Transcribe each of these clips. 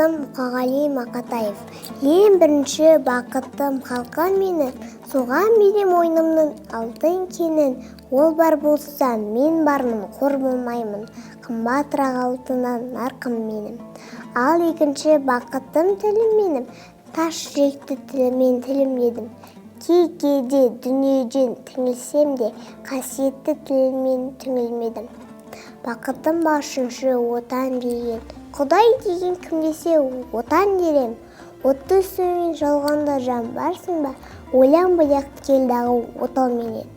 Атын Мұқағали Мақатаев. Ең бірінші бақыттым халқым менің, соған берем ойнымның алтын кенін. Ол бар болса, мен бармын, қор болмаймын, қымбатырақ алтыннан нарқым менің. Ал екінші бақыттым тілім менің, таш жүректі тілімен тілім едім. Кейде дүниеден түңілсем де, қасиетті тілімен түңілмедім. Бақыттым ба үшінші отан деген, Құдай деген кім десе отан дерем. Отты сумен жалғанда жан барсың ба, ойлан бұяқ келдағы отау менен.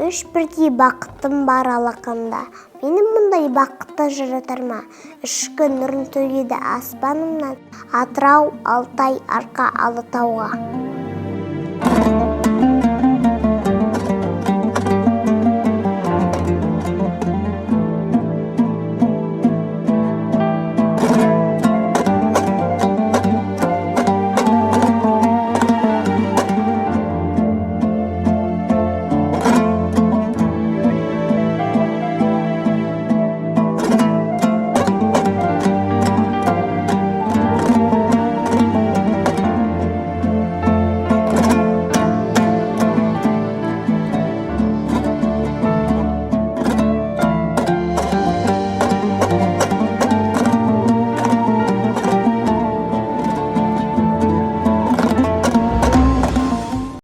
Үш бірдей бақыттым бар алақанда, менің мұндай бақытты жаратар ма? Ішкі нұрын төгеді аспанымнан, Атырау, Алтай, Арқа, Алатауға.